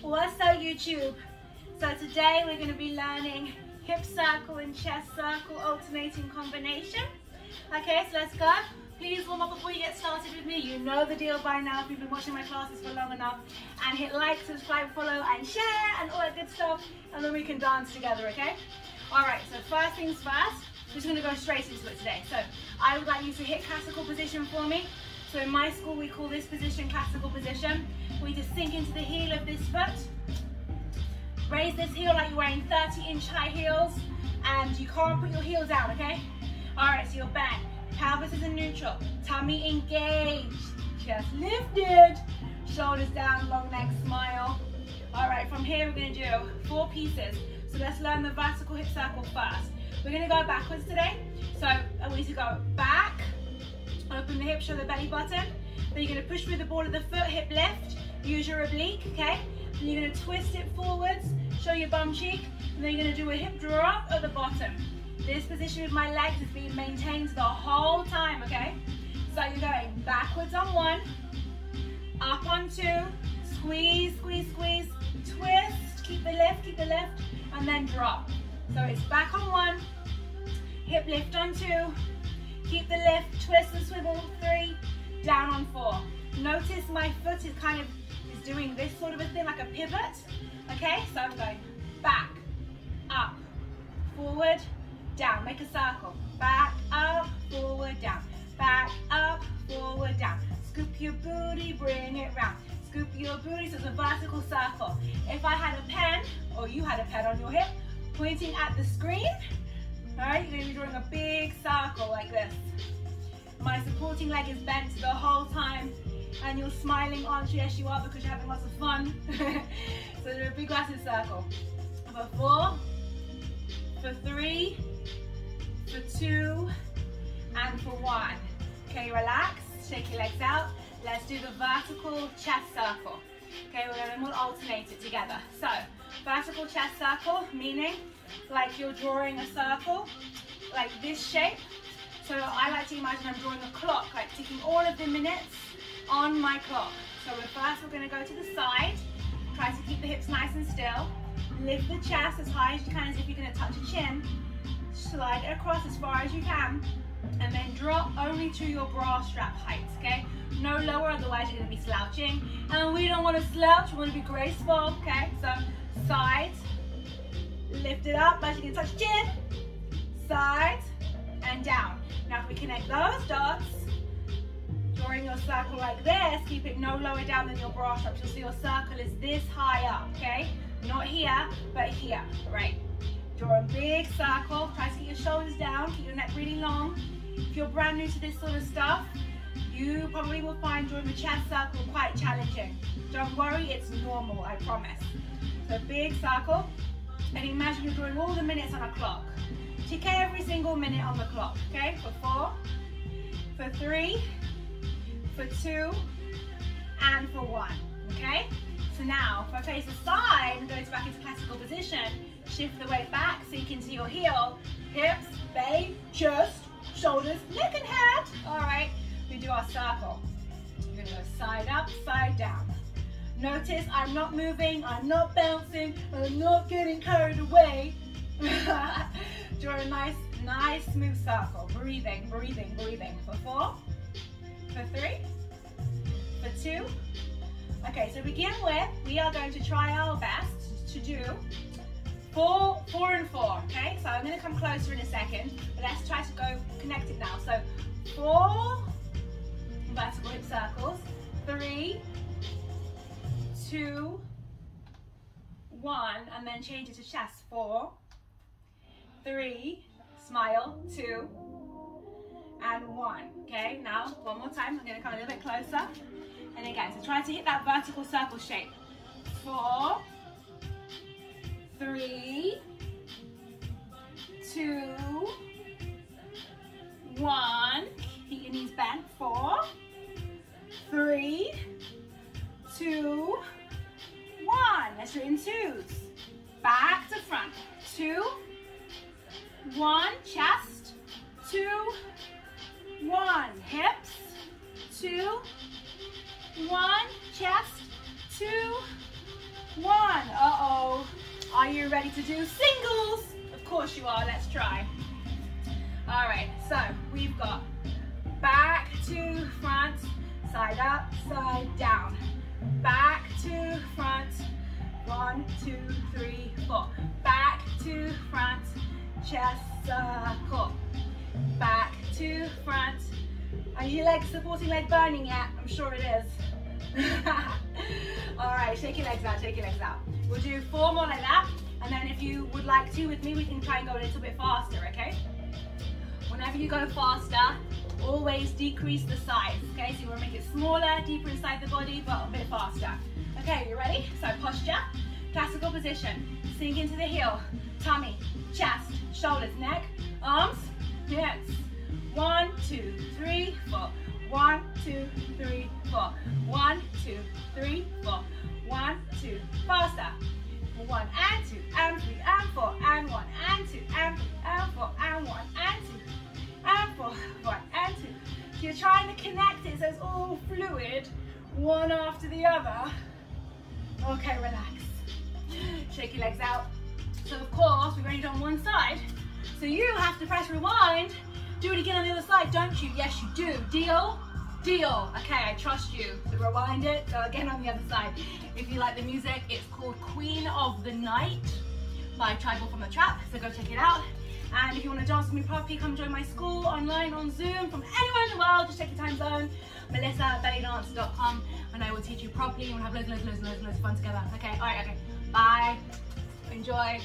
What's up, YouTube? So today we're going to be learning hip circle and chest circle alternating combination. Okay, so let's go. Please warm up before you get started with me. You know the deal by now if you've been watching my classes for long enough. And hit like, subscribe, follow, and share, and all that good stuff. And then we can dance together, okay? Alright, so first things first, we're just going to go straight into it today. So I would like you to hit classical position for me. So in my school we call this position classical position. We just sink into the heel of this foot. Raise this heel like you're wearing 30-inch high heels. And you can't put your heel down, okay? Alright, so you're bent. Pelvis is in neutral. Tummy engaged. Chest lifted. Shoulders down, long neck, smile. Alright, from here we're going to do 4 pieces. So let's learn the vertical hip circle first. We're going to go backwards today. So I want you to go back. Open the hip, show the belly button. Then you're going to push through the ball of the foot, hip lift. Use your oblique, okay? Then you're going to twist it forwards, show your bum cheek. And then you're going to do a hip drop at the bottom. This position with my legs is being maintained the whole time, okay? So you're going backwards on 1, up on 2, squeeze, squeeze, squeeze, twist, keep the lift, and then drop. So it's back on 1, hip lift on 2, keep the lift, twist and swivel 3, down on 4. Notice my foot is doing this sort of a thing, like a pivot. Okay, so I'm going back, up, forward, down. Make a circle. Back, up, forward, down. Back, up, forward, down. Scoop your booty, bring it round. Scoop your booty, so it's a vertical circle. If I had a pen, or you had a pen on your hip, pointing at the screen, alright, you're going to be drawing a big circle like this. My supporting leg is bent the whole time, and you're smiling, aren't you? Yes, you are, because you're having lots of fun. So do a big massive circle. For 4, for 3, for 2, and for 1. Okay, relax, shake your legs out. Let's do the vertical chest circle. Okay, we'll alternate it together. So, vertical chest circle, meaning like you're drawing a circle, like this shape. So I like to imagine I'm drawing a clock, like ticking all of the minutes on my clock. So we're going to go to the side, try to keep the hips nice and still, lift the chest as high as you can, as if you're going to touch your chin, slide it across as far as you can, and then drop only to your bra strap height, okay? No lower, otherwise you're going to be slouching, and we don't want to slouch, we want to be graceful, okay? So side, lift it up as you can touch chin, side, and down. Now if we connect those dots, drawing your circle like this, keep it no lower down than your bra strap. You'll see your circle is this high up, okay? Not here, but here, right? Draw a big circle, try to keep your shoulders down, keep your neck really long. If you're brand new to this sort of stuff, you probably will find drawing the chest circle quite challenging. Don't worry, it's normal, I promise. So big circle, and imagine you're drawing all the minutes on a clock. Tick every single minute on the clock, okay? For 4, for 3, for 2, and for 1, okay? So now, if I face the side and go back into classical position, shift the weight back, sink into your heel, hips, belly, chest, shoulders, neck and head. All right, we do our circle. We're gonna go side up, side down. Notice I'm not moving, I'm not bouncing, I'm not getting carried away. Draw a nice smooth circle. Breathing, breathing, breathing. For 4, for 3, for 2. Okay, so begin with, we are going to try our best to do 4, 4, and 4, okay? So I'm going to come closer in a second, but let's try to go connect it now. So 4 vertical hip circles, 3, 2, 1, and then change it to chest. 4, 3, smile, 2, and 1, okay? Now, one more time, I'm going to come a little bit closer. And again, so try to hit that vertical circle shape. 4, 3, 2, 1. Keep your knees bent. 4, 3, 2, 1. Let's do it in 2s. Back to front. 2, 1. Chest. 2, 1. Hips. 2, 1. Chest. 2, 1. Are you ready to do singles? Of course you are, let's try. All right, so we've got back to front, side up, side down. Back to front, 1, 2, 3, 4. Back to front, chest circle. Back to front. Are your legs, supporting leg burning yet? I'm sure it is. All right, shake your legs out, shake your legs out. We'll do 4 more like that, and then if you would like to with me, we can try and go a little bit faster, okay? Whenever you go faster, always decrease the size, okay? So you want to make it smaller, deeper inside the body, but a bit faster. Okay, you ready? So posture, classical position, sink into the heel, tummy, chest, shoulders, neck, arms, hips. 1, 2, 3, 4. 1, 2, 3, 4. 1, 2, 3, 4. 1, 2, faster. 1 and 2 and 3 and 4 and 1 and 2 and 3 and 4 and 1 and 2 and 4, 1 and 2. So you're trying to connect it so it's all fluid, one after the other. Okay, relax. Shake your legs out. So of course, we've only done one side. So you have to press rewind, do it again on the other side, don't you? Yes, you do. Deal? Deal. Okay, I trust you. So rewind it, go again on the other side. If you like the music, it's called Queen of the Night by Tribal from the Trap, so go check it out. And if you want to dance with me properly, come join my school online on Zoom from anywhere in the world. Just check your time zone, melissa@bellydance.com, and I will teach you properly and we'll have loads of fun together. Okay, all right, okay. Bye. Enjoy.